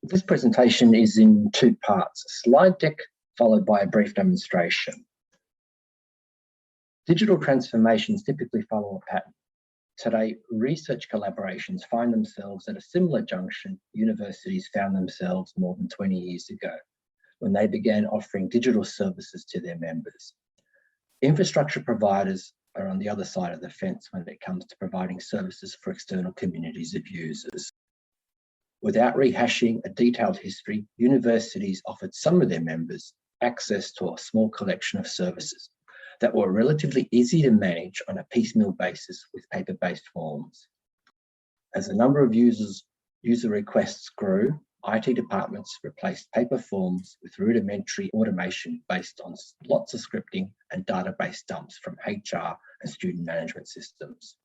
This presentation is in two parts, a slide deck followed by a brief demonstration. Digital transformations typically follow a pattern. Today, research collaborations find themselves at a similar junction universities found themselves more than 20 years ago, when they began offering digital services to their members. Infrastructure providers are on the other side of the fence when it comes to providing services for external communities of users. Without rehashing a detailed history, universities offered some of their members access to a small collection of services that were relatively easy to manage on a piecemeal basis with paper-based forms. As the number of user requests grew, IT departments replaced paper forms with rudimentary automation based on lots of scripting and database dumps from HR and student management systems.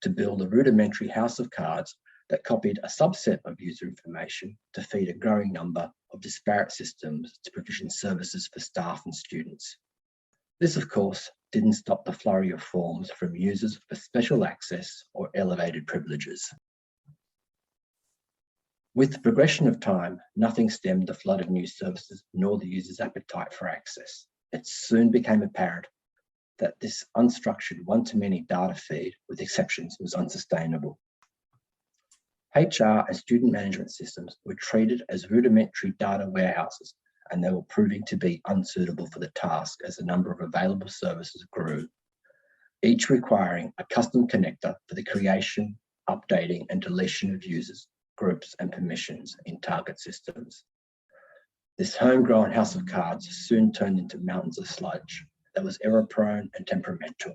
To build a rudimentary house of cards that copied a subset of user information to feed a growing number of disparate systems to provision services for staff and students. This, of course, didn't stop the flurry of forms from users for special access or elevated privileges. With the progression of time, nothing stemmed the flood of new services nor the user's appetite for access. It soon became apparent that this unstructured one-to-many data feed with exceptions was unsustainable. HR and student management systems were treated as rudimentary data warehouses, and they were proving to be unsuitable for the task as the number of available services grew, each requiring a custom connector for the creation, updating, and deletion of users, groups, and permissions in target systems. This homegrown house of cards soon turned into mountains of sludge that was error-prone and temperamental.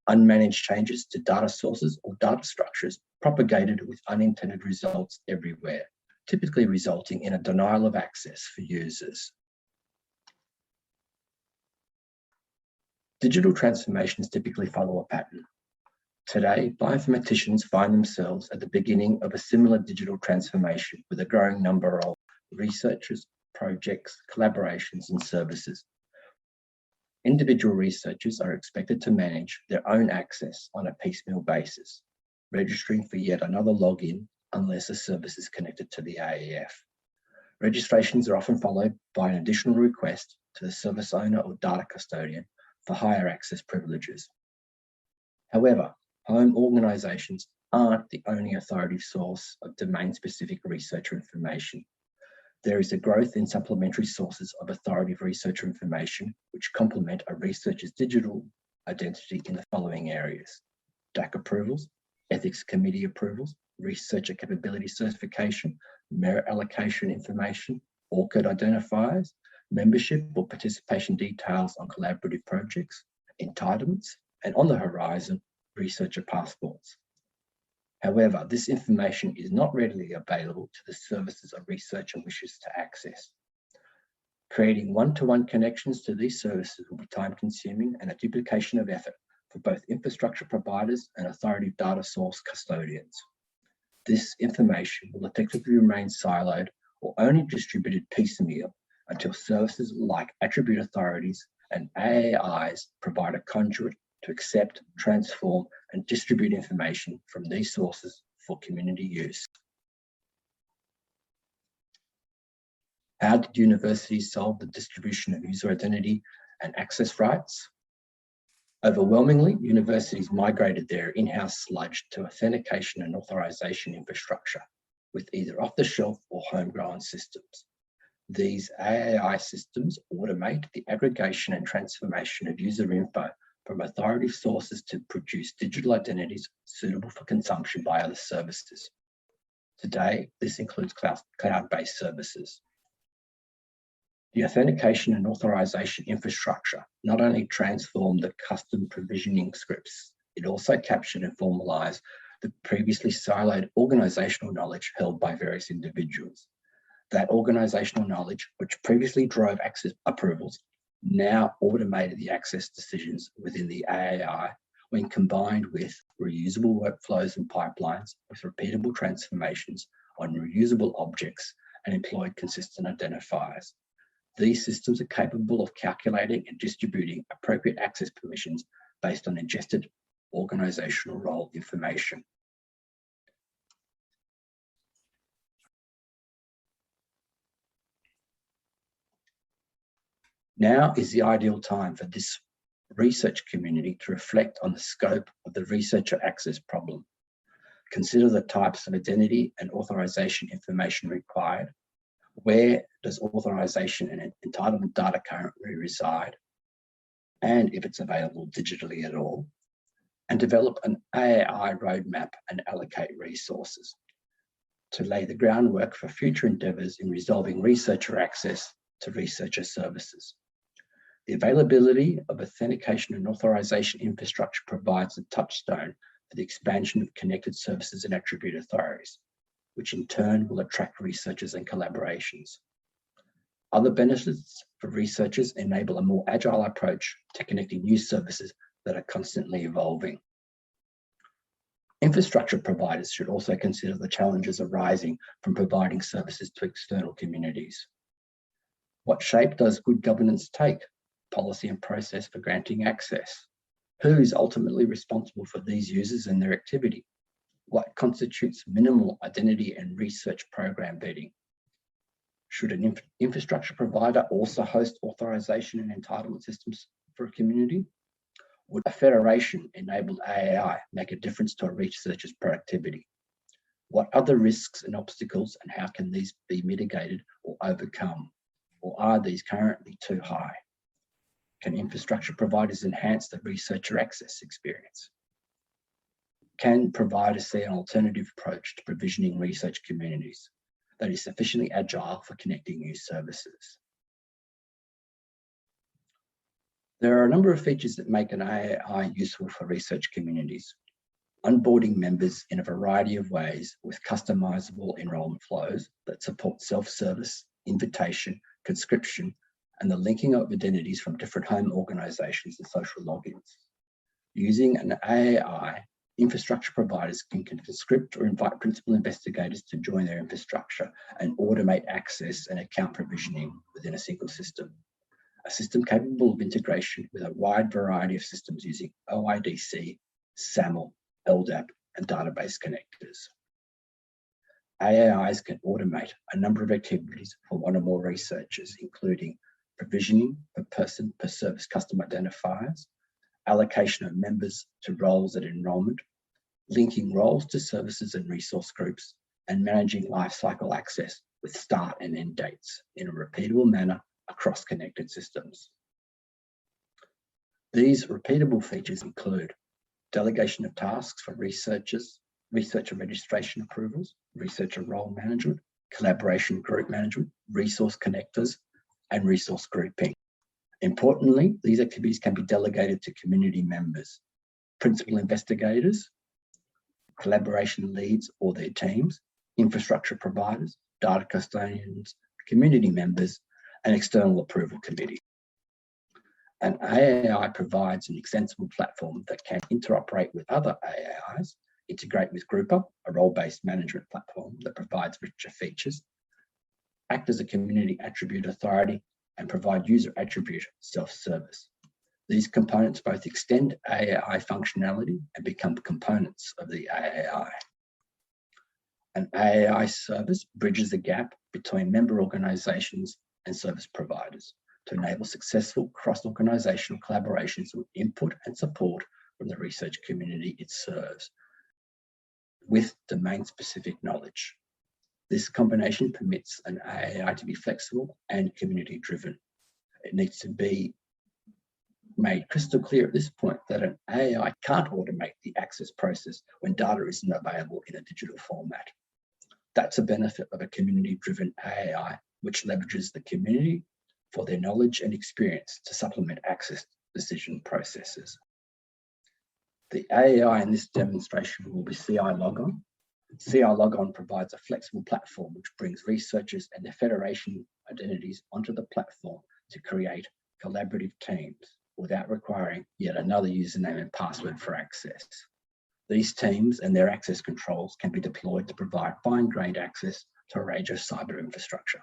Unmanaged changes to data sources or data structures propagated with unintended results everywhere, typically resulting in a denial of access for users. Digital transformations typically follow a pattern. Today, bioinformaticians find themselves at the beginning of a similar digital transformation with a growing number of researchers, projects, collaborations, and services. Individual researchers are expected to manage their own access on a piecemeal basis, registering for yet another login unless a service is connected to the AEF. Registrations are often followed by an additional request to the service owner or data custodian for higher access privileges. However, home organisations aren't the only authoritative source of domain-specific researcher information. There is a growth in supplementary sources of authoritative researcher information which complement a researcher's digital identity in the following areas: DAC approvals, ethics committee approvals, researcher capability certification, merit allocation information, ORCID identifiers, membership or participation details on collaborative projects, entitlements, and on the horizon, researcher passports. However, this information is not readily available to the services a researcher wishes to access. Creating one-to-one connections to these services will be time-consuming and a duplication of effort for both infrastructure providers and authoritative data source custodians. This information will effectively remain siloed or only distributed piecemeal until services like attribute authorities and AAIs provide a conduit to accept, transform, and distribute information from these sources for community use. How did universities solve the distribution of user identity and access rights? Overwhelmingly, universities migrated their in-house sludge to authentication and authorization infrastructure with either off-the-shelf or homegrown systems. These AAI systems automate the aggregation and transformation of user info from authoritative sources to produce digital identities suitable for consumption by other services. Today, this includes cloud-based services. The authentication and authorization infrastructure not only transformed the custom provisioning scripts, it also captured and formalized the previously siloed organizational knowledge held by various individuals. That organizational knowledge, which previously drove access approvals, now automated the access decisions within the AAI when combined with reusable workflows and pipelines with repeatable transformations on reusable objects and employed consistent identifiers. These systems are capable of calculating and distributing appropriate access permissions based on ingested organizational role information. Now is the ideal time for this research community to reflect on the scope of the researcher access problem. Consider the types of identity and authorization information required. Where does authorization and entitlement data currently reside? And if it's available digitally at all. And develop an AAI roadmap and allocate resources to lay the groundwork for future endeavours in resolving researcher access to researcher services. The availability of authentication and authorization infrastructure provides a touchstone for the expansion of connected services and attribute authorities, which in turn will attract researchers and collaborations. Other benefits for researchers enable a more agile approach to connecting new services that are constantly evolving. Infrastructure providers should also consider the challenges arising from providing services to external communities. What shape does good governance take? Policy and process for granting access? Who is ultimately responsible for these users and their activity? What constitutes minimal identity and research program vetting? Should an infrastructure provider also host authorization and entitlement systems for a community? Would a federation-enabled AAI make a difference to a researcher's productivity? What other risks and obstacles and how can these be mitigated or overcome? Or are these currently too high? Can infrastructure providers enhance the researcher access experience? Can providers see an alternative approach to provisioning research communities that is sufficiently agile for connecting new services? There are a number of features that make an AAI useful for research communities. Onboarding members in a variety of ways with customizable enrolment flows that support self-service, invitation, conscription, and the linking of identities from different home organisations and social logins. Using an AAI, infrastructure providers can conscript or invite principal investigators to join their infrastructure and automate access and account provisioning within a single system. A system capable of integration with a wide variety of systems using OIDC, SAML, LDAP, and database connectors. AAIs can automate a number of activities for one or more researchers, including provisioning per person per service custom identifiers, allocation of members to roles at enrolment, linking roles to services and resource groups, and managing lifecycle access with start and end dates in a repeatable manner across connected systems. These repeatable features include delegation of tasks for researchers, researcher registration approvals, researcher role management, collaboration group management, resource connectors, and resource grouping. Importantly, these activities can be delegated to community members, principal investigators, collaboration leads or their teams, infrastructure providers, data custodians, community members, and external approval committees. An AAI provides an extensible platform that can interoperate with other AAIs, integrate with Grouper, a role-based management platform that provides richer features, act as a community attribute authority, and provide user attribute self-service. These components both extend AAI functionality and become components of the AAI. An AAI service bridges the gap between member organisations and service providers to enable successful cross-organisational collaborations with input and support from the research community it serves with domain-specific knowledge. This combination permits an AAI to be flexible and community-driven. It needs to be made crystal clear at this point that an AAI can't automate the access process when data isn't available in a digital format. That's a benefit of a community-driven AAI, which leverages the community for their knowledge and experience to supplement access decision processes. The AAI in this demonstration will be CI Logon. CI Logon provides a flexible platform which brings researchers and their federation identities onto the platform to create collaborative teams without requiring yet another username and password for access. These teams and their access controls can be deployed to provide fine-grained access to a range of cyber infrastructure.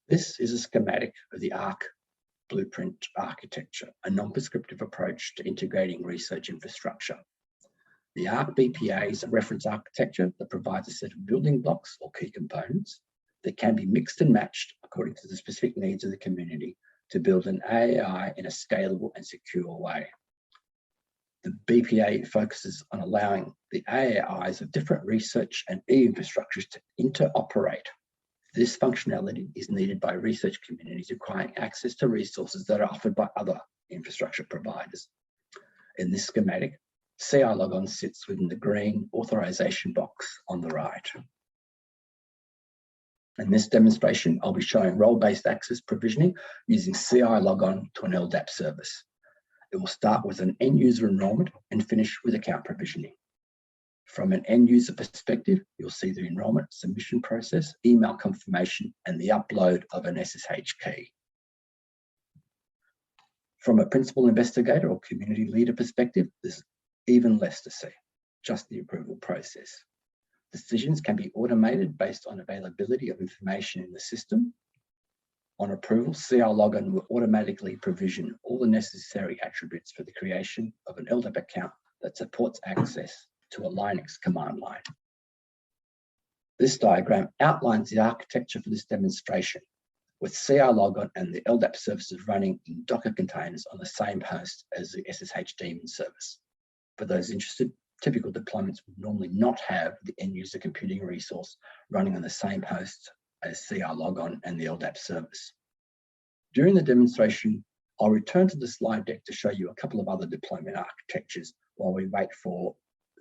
This is a schematic of the ARC blueprint architecture, a non-prescriptive approach to integrating research infrastructure. The ARC BPA is a reference architecture that provides a set of building blocks or key components that can be mixed and matched according to the specific needs of the community to build an AAI in a scalable and secure way. The BPA focuses on allowing the AAIs of different research and e-infrastructures to interoperate. This functionality is needed by research communities requiring access to resources that are offered by other infrastructure providers. In this schematic, CI logon sits within the green authorization box on the right. In this demonstration, I'll be showing role-based access provisioning using CI logon to an LDAP service. It will start with an end-user enrollment and finish with account provisioning. From an end-user perspective, you'll see the enrollment submission process, email confirmation, and the upload of an SSH key. From a principal investigator or community leader perspective, there's even less to see, just the approval process. Decisions can be automated based on availability of information in the system. On approval, CI logon will automatically provision all the necessary attributes for the creation of an LDAP account that supports access to a Linux command line. This diagram outlines the architecture for this demonstration, with CI logon and the LDAP services running in Docker containers on the same host as the SSH daemon service. For those interested, typical deployments would normally not have the end-user computing resource running on the same host as CI logon and the LDAP service. During the demonstration, I'll return to the slide deck to show you a couple of other deployment architectures while we wait for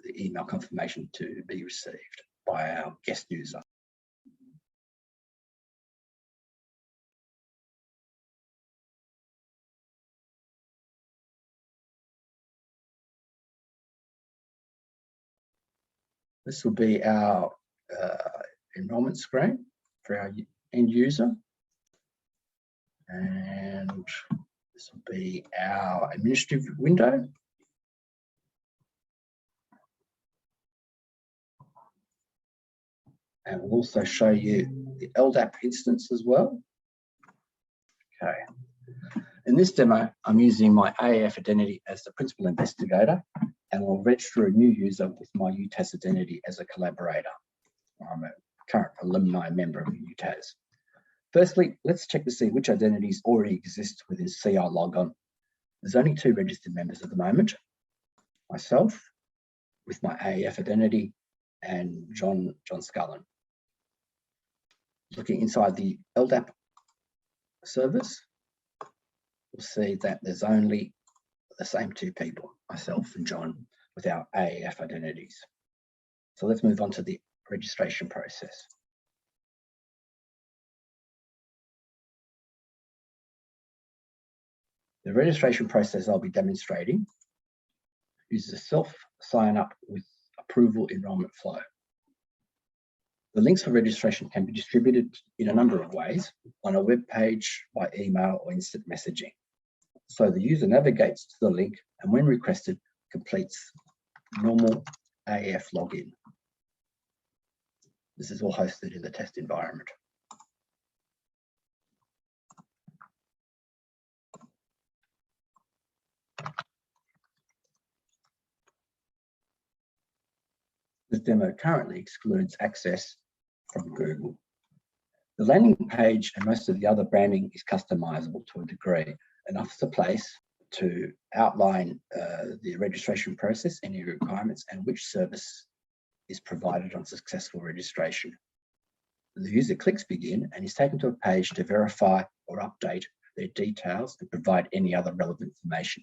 the email confirmation to be received by our guest user. This will be our enrollment screen for our end user. And this will be our administrative window. And we'll also show you the LDAP instance as well. Okay. In this demo, I'm using my AAF identity as the principal investigator, and we'll register a new user with my UTAS identity as a collaborator. I'm a current alumni member of UTAS. Firstly, let's check to see which identities already exist within CI logon. There's only 2 registered members at the moment, myself with my AAF identity and John Scullen. Looking inside the LDAP service, we'll see that there's only the same 2 people, myself and John, with our AAF identities. So let's move on to the registration process. The registration process I'll be demonstrating uses a self-sign-up with approval enrollment flow. The links for registration can be distributed in a number of ways, on a web page, by email, or instant messaging. So the user navigates to the link and, when requested, completes normal AAF login. This is all hosted in the test environment. This demo currently excludes access from Google. The landing page and most of the other branding is customizable to a degree and offers a place to outline the registration process, any requirements, and which service is provided on successful registration. The user clicks begin and is taken to a page to verify or update their details and provide any other relevant information.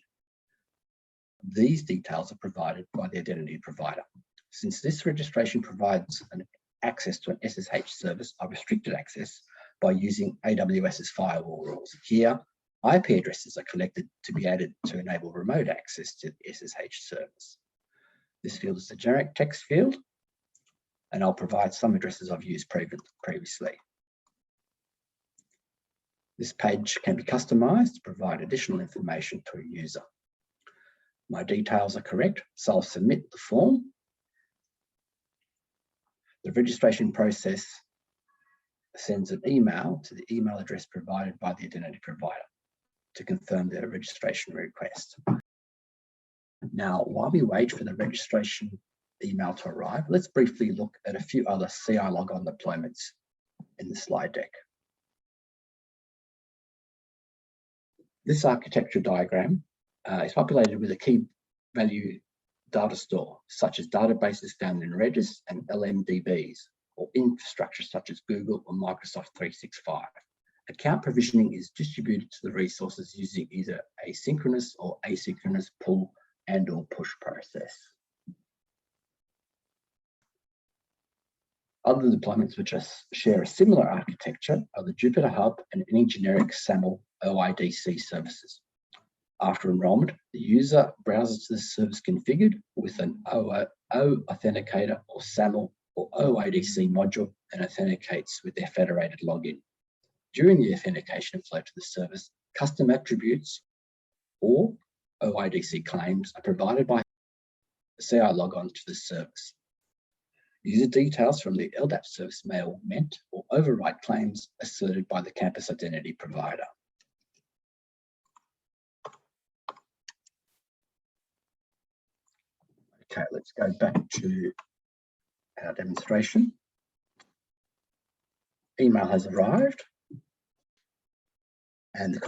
These details are provided by the identity provider. Since this registration provides an access to an SSH service, I restricted access by using AWS's firewall rules. Here, IP addresses are collected to be added to enable remote access to the SSH service. This field is a generic text field, and I'll provide some addresses I've used previously. This page can be customized to provide additional information to a user. My details are correct, so I'll submit the form. The registration process sends an email to the email address provided by the identity provider to confirm their registration request. Now, while we wait for the registration email to arrive, let's briefly look at a few other CI logon deployments in the slide deck. This architecture diagram is populated with a key value data store, such as databases found in Redis and LMDBs, or infrastructure such as Google or Microsoft 365. Account provisioning is distributed to the resources using either asynchronous or asynchronous pull and or push process. Other deployments which share a similar architecture are the Jupyter Hub and any generic SAML OIDC services. After enrollment, the user browses to the service configured with an O Authenticator or SAML or OIDC module and authenticates with their federated login. During the authentication flow to the service, custom attributes or OIDC claims are provided by the CI logon to the service. User details from the LDAP service may augment or override claims asserted by the campus identity provider. Okay, let's go back to our demonstration. Email has arrived, and the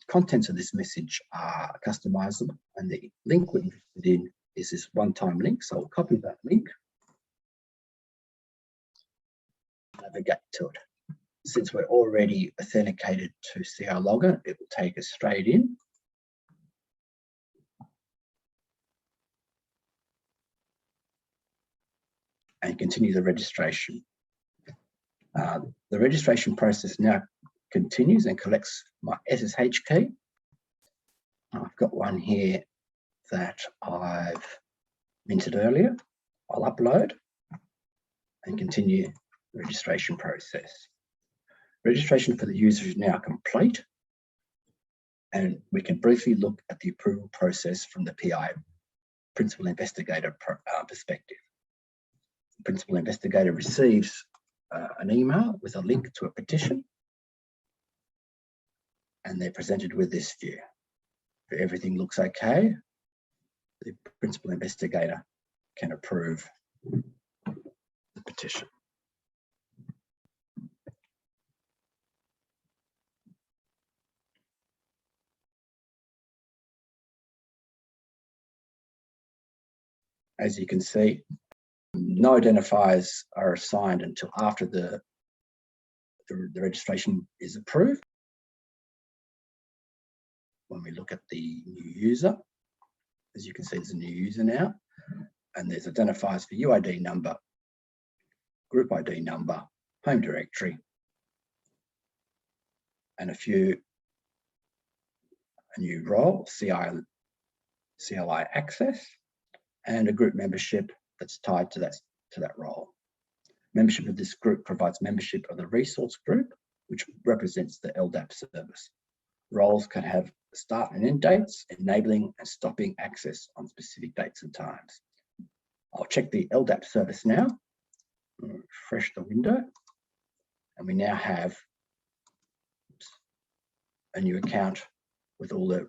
contents of this message are customizable, and the link we're interested in is this one-time link. So I'll copy that link, navigate to it. Since we're already authenticated to CI Login, it will take us straight in. And continue the registration. The registration process now continues and collects my SSH key. I've got one here that I've minted earlier. I'll upload and continue the registration process. Registration for the user is now complete, and we can briefly look at the approval process from the PI, Principal Investigator perspective. The Principal Investigator receives an email with a link to a petition, and they're presented with this view. If everything looks okay, the Principal Investigator can approve the petition. As you can see, no identifiers are assigned until after the registration is approved. When we look at the new user, as you can see, there's a new user now, and there's identifiers for UID number, group ID number, home directory, and a new role, CLI access, and a group membership that's tied to that role. Membership of this group provides membership of the resource group, which represents the LDAP service. Roles can have start and end dates, enabling and stopping access on specific dates and times. I'll check the LDAP service now, refresh the window, and we now have a new account with all the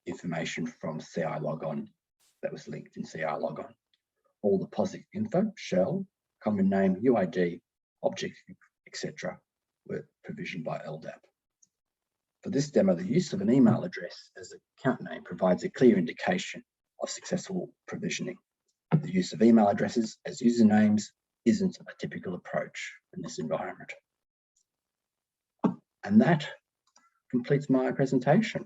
information from CI Logon that was linked in CI Logon. All the POSIX info, shell, common name, UID, object, etc. were provisioned by LDAP. For this demo, the use of an email address as an account name provides a clear indication of successful provisioning. The use of email addresses as usernames isn't a typical approach in this environment. And that completes my presentation.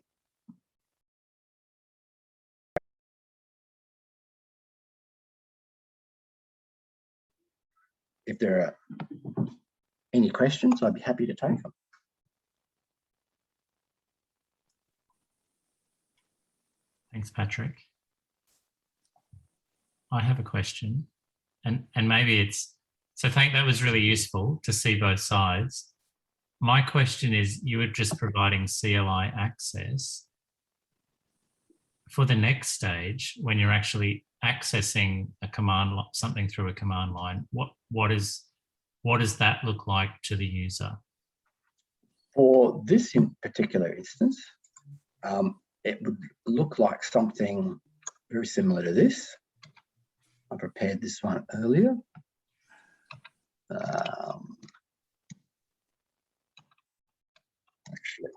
If there are any questions, I'd be happy to take them. Thanks, Patrick. I have a question, and maybe it's, so that was really useful to see both sides. My question is, you were just providing CLI access. For the next stage, when you're actually accessing a command, something through a command line, what does that look like to the user? For this in particular instance, it would look like something very similar to this. I prepared this one earlier. Actually,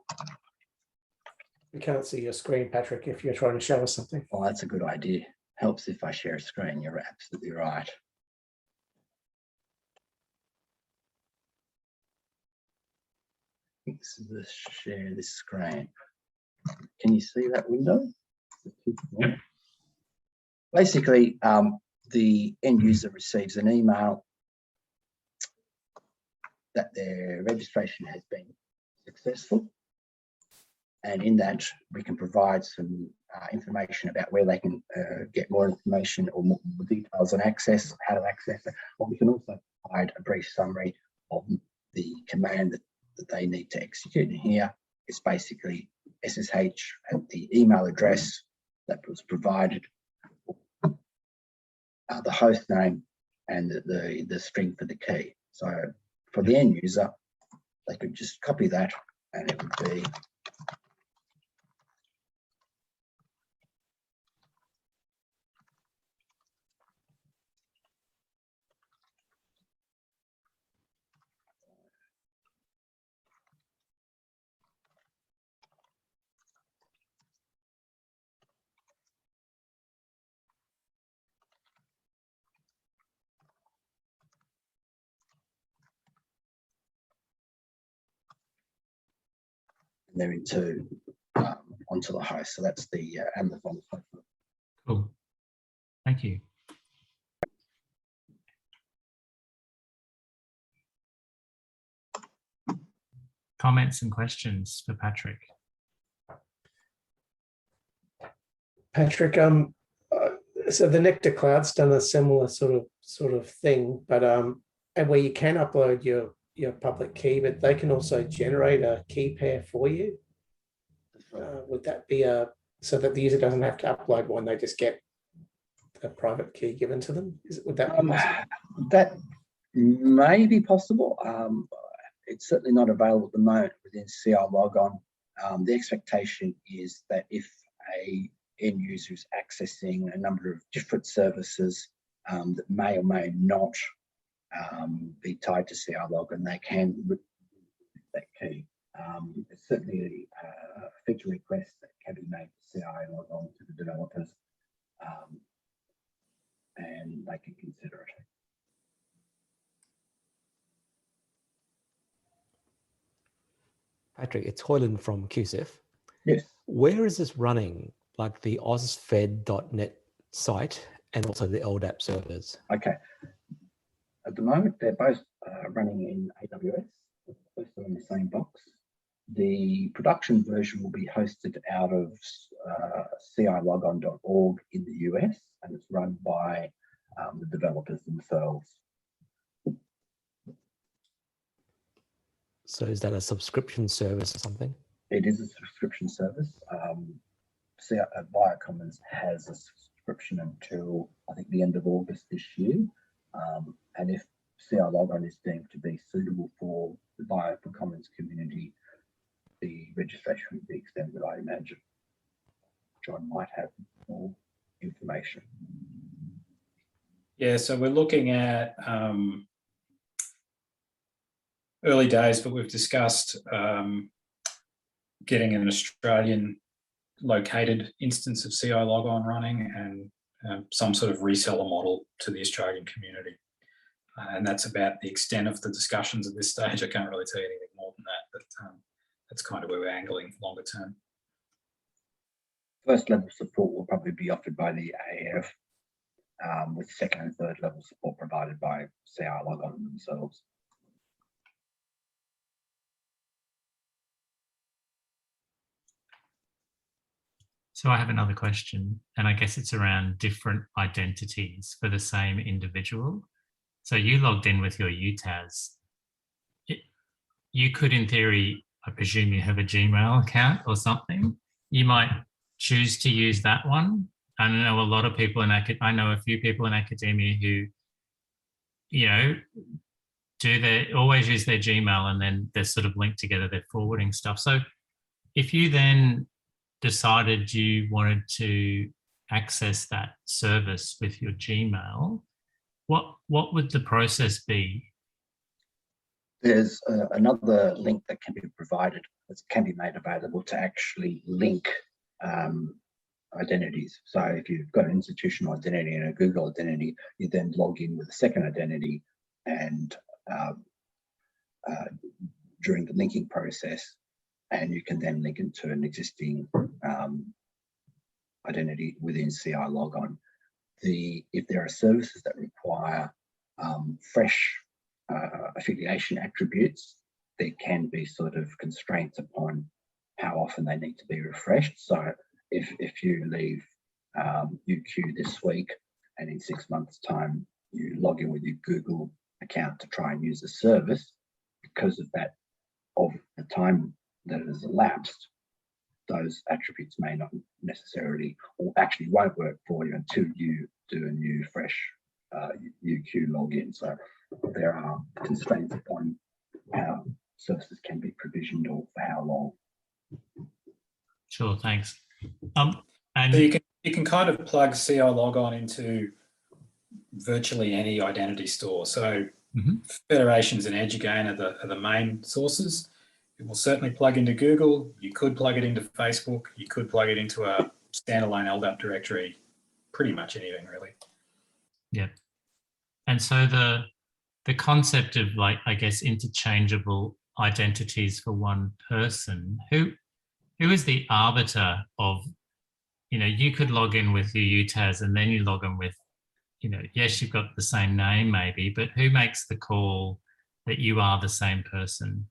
We can't see your screen, Patrick, if you're trying to show us something. well, that's a good idea. Helps if I share a screen. You're absolutely right. Let's share this screen. Can you see that window? Yep. Basically, the end user receives an email that their registration has been successful. And in that, we can provide some information about where they can get more information or more details on access, how to access it. Or we can also provide a brief summary of the command that they need to execute. And here it's basically SSH at the email address that was provided, the host name, and the string for the key. So for the end user, they could just copy that and it would be they're into onto the host. So that's the Anvil. Cool. Thank you. Comments and questions for Patrick? Patrick, so the Nectar Cloud's done a similar sort of thing, but and where you can upload your public key, but they can also generate a key pair for you. Would that be so that the user doesn't have to upload one, they just get a private key given to them? Would that be possible? That may be possible. It's certainly not available at the moment within CI Logon. The expectation is that if a end user is accessing a number of different services that may or may not be tied to CI Logon, they can remove that key. It's certainly a feature request that can be made to CI Logon to the developers, and they can consider it. Patrick, it's Hoyland from QSIF. Yes. Where is this running? Like the ozfed.net site and also the LDAP servers? Okay. At the moment, they're both running in AWS. Both are in the same box. The production version will be hosted out of cilogon.org in the US, and it's run by the developers themselves. So is that a subscription service or something? It is a subscription service. Biocommons has a subscription until I think the end of August this year. And if CI Logon is deemed to be suitable for the Biocommons community, the registration would be extended, I imagine. John might have more information. Yeah, so we're looking at early days, but we've discussed getting an Australian located instance of CI Logon running and some sort of reseller model to the Australian community. And that's about the extent of the discussions at this stage. I can't really tell you anything more than that, but that's kind of where we're angling longer term. First level support will probably be offered by the AAF, with second and third level support provided by CI Logon themselves. So I have another question, and I guess it's around different identities for the same individual. So you logged in with your UTAS. You could, in theory, I presume you have a Gmail account or something. You might choose to use that one. I know a lot of people in I know a few people in academia who, always use their Gmail, and then they're sort of linked together, they're forwarding stuff. So if you then decided you wanted to access that service with your Gmail, what would the process be? There's another link that can be provided, that can be made available to actually link identities. So if you've got an institutional identity and a Google identity, you then log in with a second identity, and during the linking process, and you can then link into an existing identity within CI Logon. If there are services that require fresh affiliation attributes, there can be sort of constraints upon how often they need to be refreshed. So if you leave UQ this week and in 6 months' time you log in with your Google account to try and use the service, because of that, of the time that has elapsed, those attributes may not necessarily, or actually won't work for you until you do a new fresh UQ login. So there are constraints upon how services can be provisioned or for how long. Sure, thanks. And So you can kind of plug CI Logon into virtually any identity store. So Federations and Edugain are the main sources. It will certainly plug into Google. You could plug it into Facebook. You could plug it into a standalone LDAP directory. Pretty much anything, really. Yeah. And so the concept of, like, I guess, interchangeable identities for one person, who is the arbiter of, you could log in with your UTAS and then you log in with, yes, you've got the same name maybe, but who makes the call that you are the same person?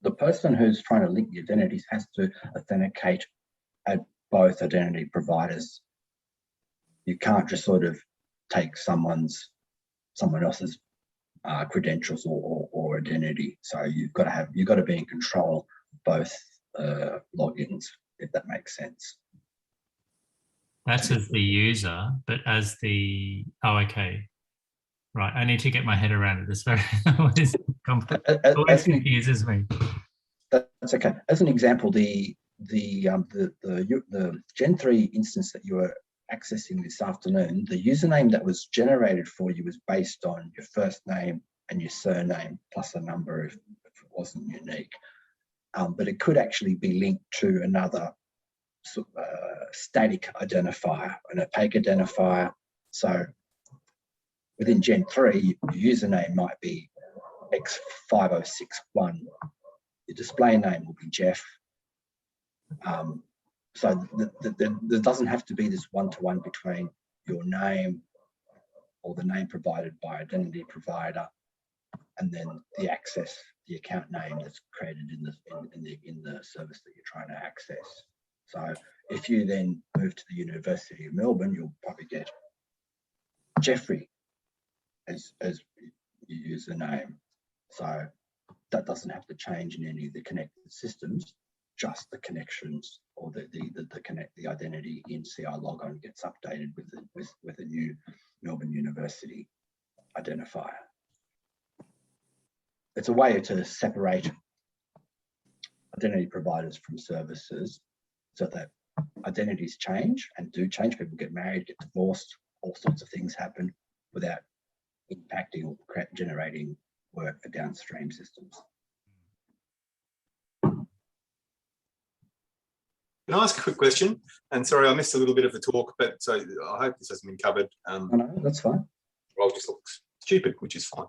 The person who's trying to link the identities has to authenticate at both identity providers. You can't just sort of take someone else's credentials or identity. So you've got to be in control of both logins, if that makes sense. That's as the user, but as the, okay. Right, I need to get my head around it. This always confuses me. That's okay. As an example, the Gen 3 instance that you were accessing this afternoon, the username that was generated for you was based on your first name and your surname plus a number if it wasn't unique. But it could actually be linked to another static identifier, an opaque identifier. So within Gen 3, your username might be X5061. Your display name will be Jeff. So there doesn't have to be this one-to-one between your name or the name provided by identity provider and then the account name that's created in the service that you're trying to access. So if you then move to the University of Melbourne, you'll probably get Jeffrey as your username. So that doesn't have to change in any of the connected systems, just the connections or the identity in CI Logon gets updated with a new Melbourne University identifier. It's a way to separate identity providers from services so that identities change and do change. People get married, get divorced, all sorts of things happen without impacting or generating work for downstream systems. Can I ask a quick question? And sorry, I missed a little bit of the talk, but so I hope this hasn't been covered. No, that's fine. I'll just look stupid, which is fine.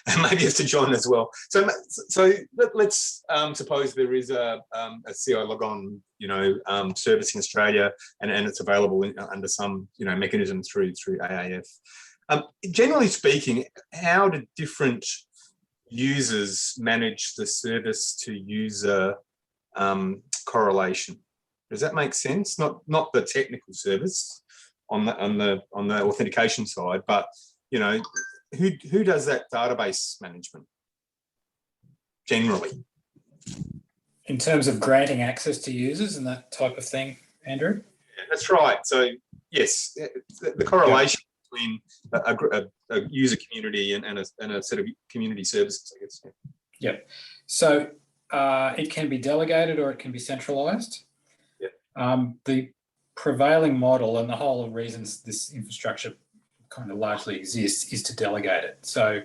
And maybe it's to John as well. So let's suppose there is a CI Logon, service in Australia, and it's available under some mechanism through AAF. Generally speaking, how do different users manage the service to user correlation? Does that make sense? Not the technical service on the authentication side, but who does that database management generally? In terms of granting access to users and that type of thing, Andrew? Yeah, that's right. So yes, the correlation between a user community and a set of community services, I guess. Yeah. So it can be delegated or it can be centralized. The prevailing model and the whole of reasons this infrastructure kind of largely exists is to delegate it. So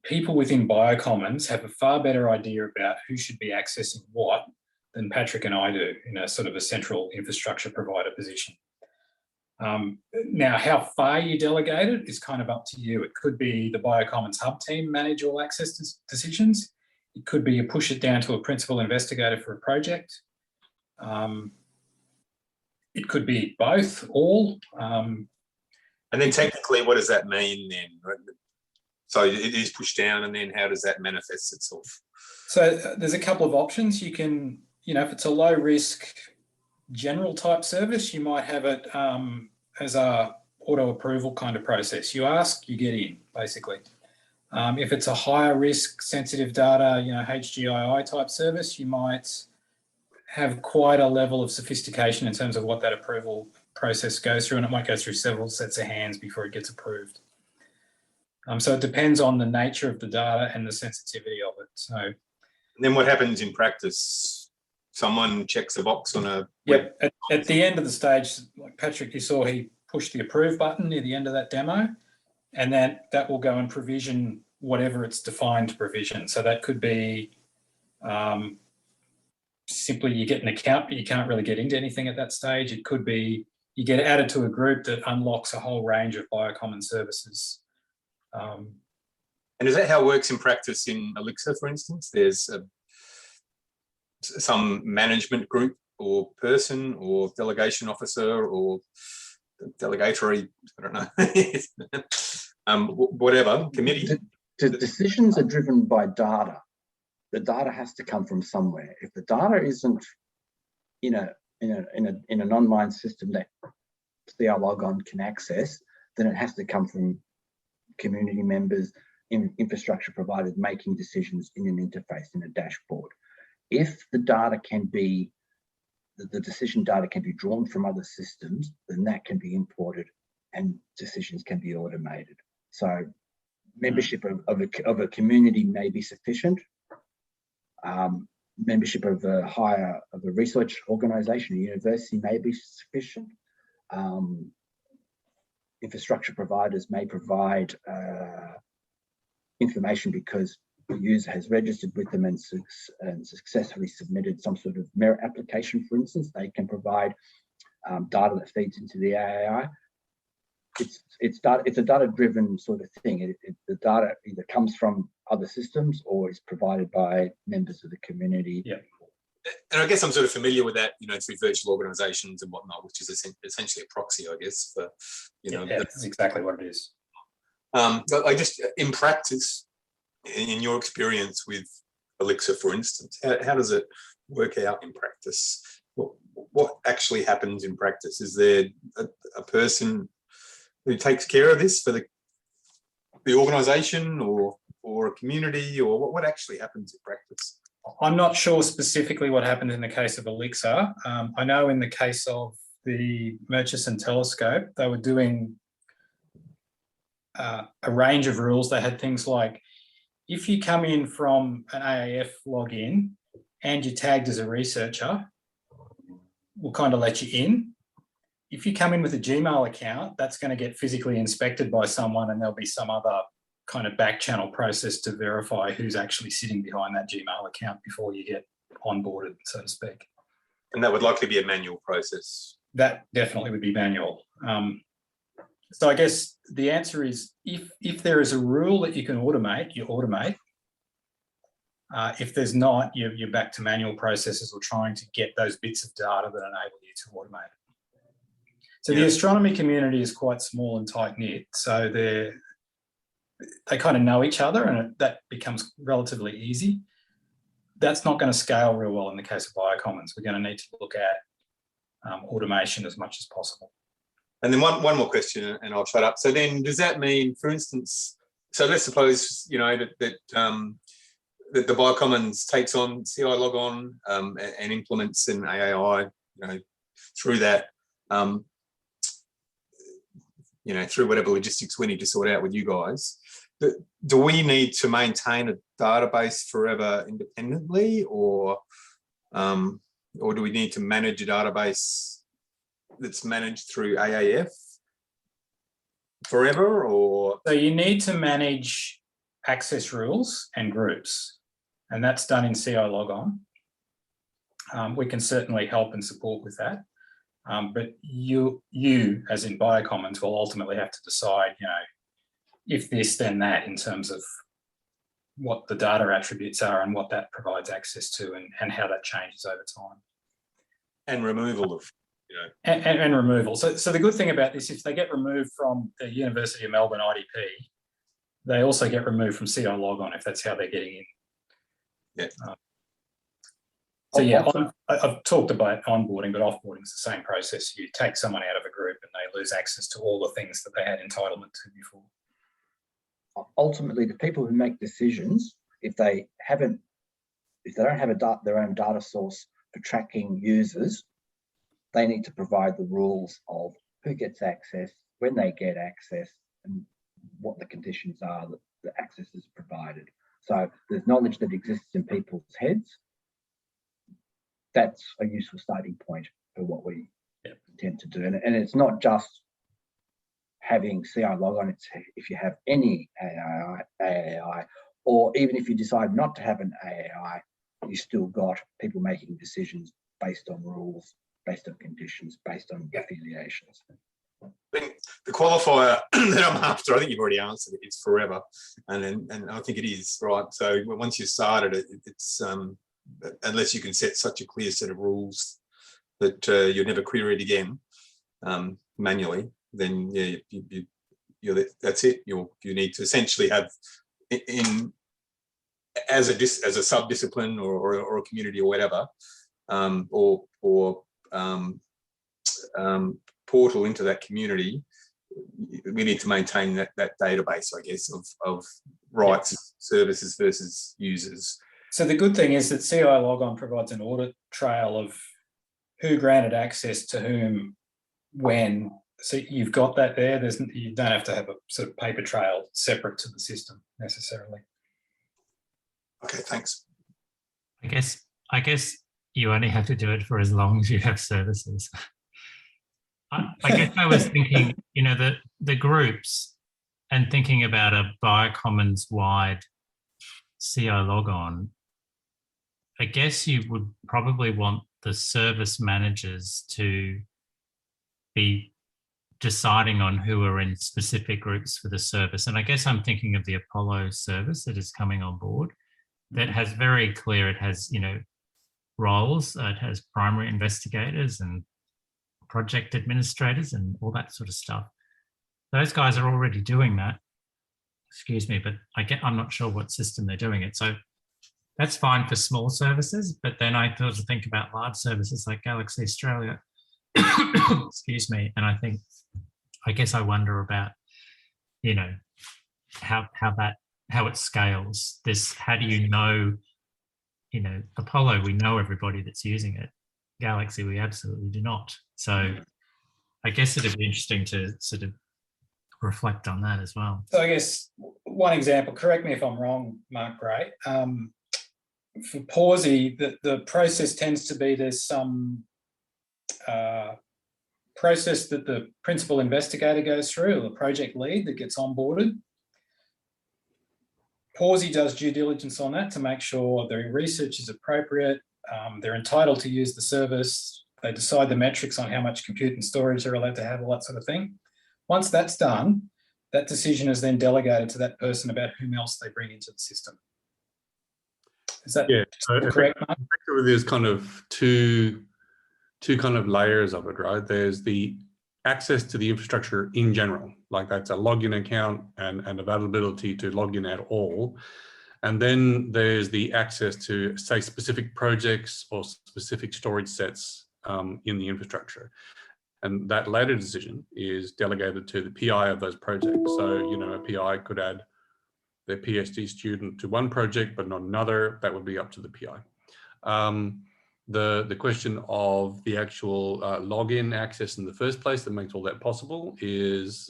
people within Biocommons have a far better idea about who should be accessing what than Patrick and I do in a sort of a central infrastructure provider position. Now, how far you delegate it is kind of up to you. It could be the Biocommons hub team manage all access decisions. It could be you push it down to a principal investigator for a project. It could be both, all. And then technically, what does that mean then? So it is pushed down, and then how does that manifest itself? So there's a couple of options. You can, if it's a low risk general type service, you might have it as a auto approval kind of process. You ask, you get in, basically. If it's a higher risk sensitive data, HGII type service, you might have quite a level of sophistication in terms of what that approval process goes through, and it might go through several sets of hands before it gets approved. So it depends on the nature of the data and the sensitivity of it. So, and then what happens in practice? Someone checks a box on a... Yep. At the end of the stage, like Patrick, you saw he pushed the approve button near the end of that demo, and then that will go and provision whatever it's defined to provision. So that could be simply you get an account, but you can't really get into anything at that stage. It could be you get added to a group that unlocks a whole range of Biocommon services. And is that how it works in practice in Elixir, for instance? There's some management group or person or delegation officer or delegatory, I don't know, whatever, committee. The decisions are driven by data. The data has to come from somewhere. If the data isn't in an online system that CI Logon can access, then it has to come from community members, infrastructure providers making decisions in an interface, in a dashboard. If the data can be, the decision data can be drawn from other systems, then that can be imported and decisions can be automated. So membership of a community may be sufficient. Membership of a research organization, a university may be sufficient. Infrastructure providers may provide information because the user has registered with them and successfully submitted some sort of merit application, for instance. They can provide data that feeds into the AAI. It's a data-driven sort of thing. The data either comes from other systems or is provided by members of the community. Yeah. And I guess I'm sort of familiar with that, through virtual organizations and whatnot, which is essentially a proxy, I guess, for, Yeah, that's exactly what it is. But I just, in practice, in your experience with Elixir, for instance, how does it work out in practice? What actually happens in practice? Is there a person who takes care of this for the organisation or a community, or what actually happens in practice? I'm not sure specifically what happened in the case of Elixir. I know in the case of the Murchison telescope, they were doing a range of rules. They had things like, if you come in from an AAF login and you're tagged as a researcher, we'll kind of let you in. If you come in with a Gmail account, that's going to get physically inspected by someone, and there'll be some other kind of back channel process to verify who's actually sitting behind that Gmail account before you get onboarded, so to speak. And that would likely be a manual process. That definitely would be manual. So I guess the answer is, if there is a rule that you can automate, you automate. If there's not, you're back to manual processes or trying to get those bits of data that enable you to automate it. So the astronomy community is quite small and tight-knit. So they kind of know each other, and that becomes relatively easy. That's not going to scale real well in the case of Biocommons. We're going to need to look at automation as much as possible. And then one more question, and I'll shut up. So then, does that mean, for instance, so let's suppose that the Biocommons takes on CI Logon and implements an AAI, through that, through whatever logistics we need to sort out with you guys. Do we need to maintain a database forever independently, or do we need to manage a database that's managed through AAF forever? Or so you need to manage access rules and groups, and that's done in CI Logon. We can certainly help and support with that. But you, as in Biocommons, will ultimately have to decide, if this, then that, in terms of what the data attributes are and what that provides access to, and how that changes over time. And removal of, And removal. So the good thing about this, if they get removed from the University of Melbourne IDP, they also get removed from CI Logon if that's how they're getting in. Yeah. So yeah, I've talked about onboarding, but offboarding is the same process. You take someone out of a group and they lose access to all the things that they had entitlement to before. Ultimately, the people who make decisions, if they don't have their own data source for tracking users, they need to provide the rules of who gets access, when they get access, and what the conditions are that the access is provided. So there's knowledge that exists in people's heads. That's a useful starting point for what we intend to do. And it's not just having CI Logon, it's if you have any AAI, or even if you decide not to have an AAI, you still got people making decisions based on rules, based on conditions, based on affiliations. I think the qualifier that I'm after, I think you've already answered it, it's forever. And I think it is, right? So once you started it, it's unless you can set such a clear set of rules that you're never queried again manually, then yeah, that's it. You need to essentially have as a sub-discipline or a community or whatever, or portal into that community. We need to maintain that database, I guess, of rights, services versus users. So the good thing is that CI Logon provides an audit trail of who granted access to whom, when. So you've got that there. You don't have to have a sort of paper trail separate to the system necessarily. Okay, thanks. I guess you only have to do it for as long as you have services. I guess I was thinking, the groups, and thinking about a Biocommons wide CI Logon. I guess you would probably want the service managers to be deciding on who are in specific groups for the service. And I guess I'm thinking of the Apollo service that is coming on board that has very clear, it has, roles, it has primary investigators and project administrators and all that sort of stuff. Those guys are already doing that. Excuse me, but I'm not sure what system they're doing it. So that's fine for small services, but then I sort of think about large services like Galaxy Australia. Excuse me. And I guess I wonder about, how it scales. How do you know, Apollo, we know everybody that's using it. Galaxy, we absolutely do not. So I guess it'd be interesting to sort of reflect on that as well. So I guess one example, correct me if I'm wrong, Mark Gray, for Pawsey, the process tends to be there's some process that the principal investigator goes through, or the project lead that gets onboarded. Pawsey does due diligence on that to make sure their research is appropriate, they're entitled to use the service, they decide the metrics on how much compute and storage they're allowed to have, all that sort of thing. Once that's done, that decision is then delegated to that person about whom else they bring into the system. Is that correct, Mark? There's kind of two kind of layers of it, right? There's the access to the infrastructure in general, like that's a login account and availability to log in at all. And then there's the access to, say, specific projects or specific storage sets in the infrastructure. And that later decision is delegated to the PI of those projects. So, a PI could add their PhD student to one project, but not another. That would be up to the PI. The question of the actual login access in the first place that makes all that possible is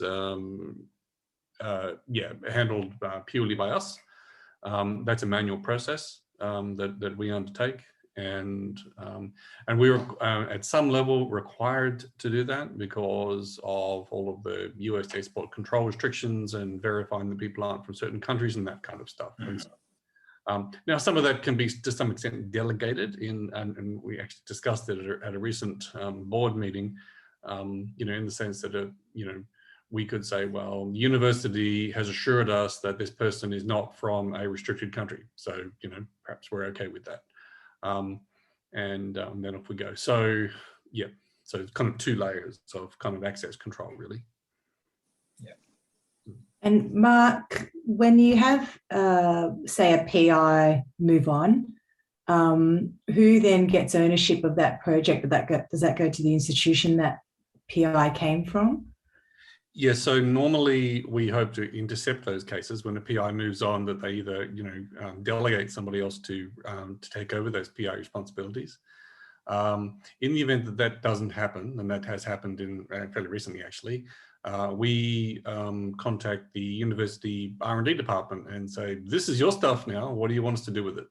handled purely by us. That's a manual process that we undertake, And we were at some level required to do that because of all of the US export control restrictions and verifying that people aren't from certain countries and that kind of stuff. And so, now, some of that can be to some extent delegated and we actually discussed it at a recent board meeting, you know, in the sense that, you know, we could say, well, the university has assured us that this person is not from a restricted country. So, you know, perhaps we're okay with that. And then off we go. So, yeah, so it's kind of 2 layers of kind of access control, really. Yeah. And Mark, when you have, say, a PI move on, who then gets ownership of that project? Does that go to the institution that PI came from? Yeah, so normally we hope to intercept those cases when a PI moves on, that they either, you know, delegate somebody else to take over those PI responsibilities. In the event that that doesn't happen, and that has happened in fairly recently, actually, we contact the university R&D department and say, "This is your stuff now. What do you want us to do with it?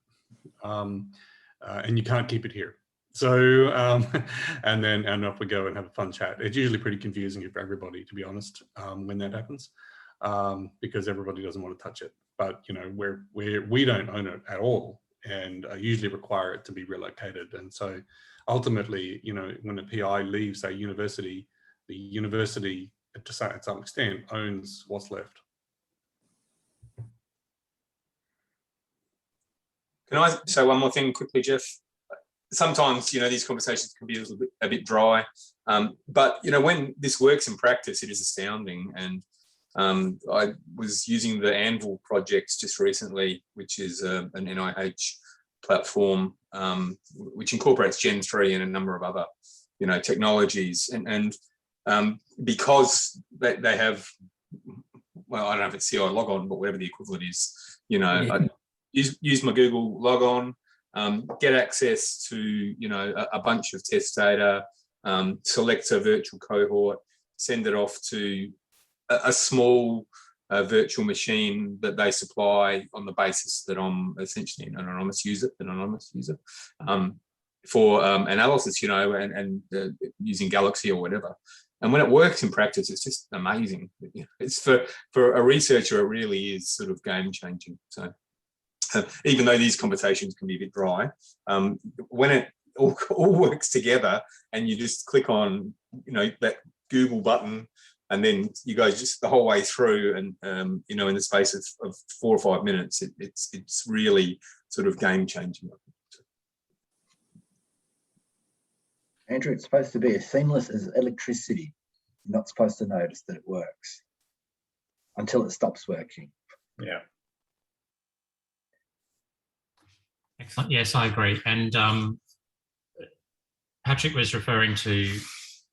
And you can't keep it here." So, and off we go and have a fun chat. It's usually pretty confusing for everybody, to be honest, when that happens, because everybody doesn't want to touch it. But, you know, we don't own it at all and usually require it to be relocated. And so ultimately, you know, when a PI leaves a university, the university, to some extent, owns what's left. Can I say one more thing quickly, Jeff? Sometimes, you know, these conversations can be a bit dry, but, you know, when this works in practice, it is astounding. And I was using the Anvil Projects just recently, which is an NIH platform, which incorporates Gen 3 and a number of other, you know, technologies. And because they have, well, I don't know if it's CI logon, but whatever the equivalent is, you know, Yeah. I use my Google logon, get access to, you know, a bunch of test data, select a virtual cohort, send it off to a small virtual machine that they supply on the basis that I'm essentially an anonymous user, for analysis, you know, and using Galaxy or whatever. And when it works in practice, it's just amazing. It's for a researcher, it really is sort of game changing. So even though these conversations can be a bit dry, when it all works together and you just click on, you know, that Google button, and then you go just the whole way through, and you know, in the space of 4 or 5 minutes, it's really sort of game changing. Andrew, it's supposed to be as seamless as electricity. You're not supposed to notice that it works until it stops working. Yeah. Excellent. Yes, I agree. And Patrick was referring to,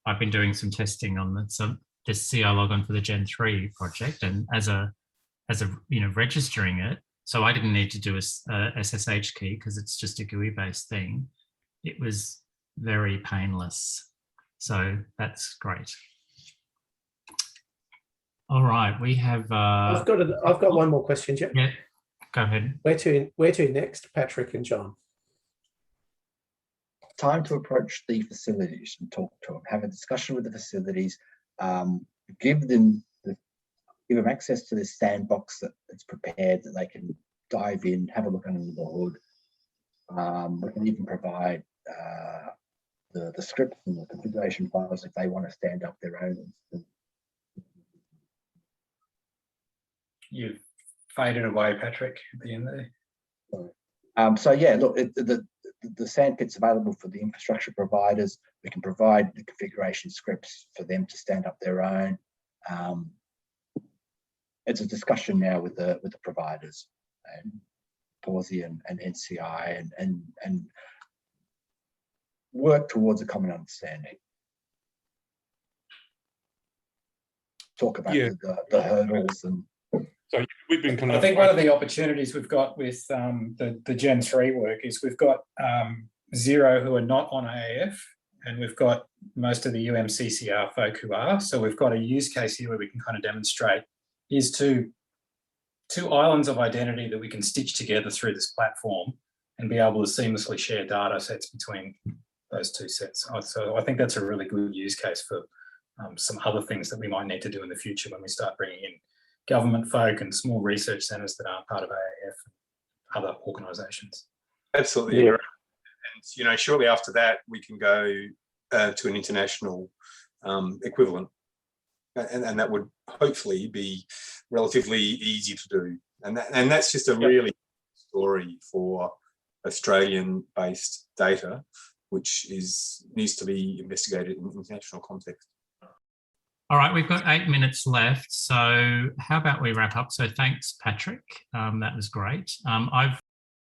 I've been doing some testing on this CI logon for the Gen 3 project, and as a you know, registering it, so I didn't need to do a SSH key because it's just a GUI based thing. It was very painless. So that's great. All right, we have. I've got one more question, Jeff. Yeah, go ahead. Where to next, Patrick and John? Time to approach the facilities and talk to them, have a discussion with the facilities, give them access to this sandbox that's prepared, that they can dive in, have a look under the hood. We can even provide the scripts and the configuration files if they want to stand up their own. You've faded away, Patrick, at the end there. So yeah, look, the sandpit's available for the infrastructure providers. We can provide the configuration scripts for them to stand up their own. It's a discussion now with the providers, and Pawsey and NCI, and work towards a common understanding. Talk about the hurdles and. So we've been kind I think one of the opportunities we've got with the Gen 3 work is we've got Xero who are not on AAF, and we've got most of the UMCCR folk who are. So we've got a use case here where we can kind of demonstrate here's two islands of identity that we can stitch together through this platform and be able to seamlessly share data sets between those two sets. So I think that's a really good use case for some other things that we might need to do in the future when we start bringing in government folk and small research centres that aren't part of AAF and other organisations. Absolutely. Yeah. And, shortly after that, we can go to an international equivalent. And that would hopefully be relatively easy to do. And that's just a really good story for Australian-based data, which needs to be investigated in international context. All right, we've got 8 minutes left. So how about we wrap up? So thanks, Patrick. That was great. I've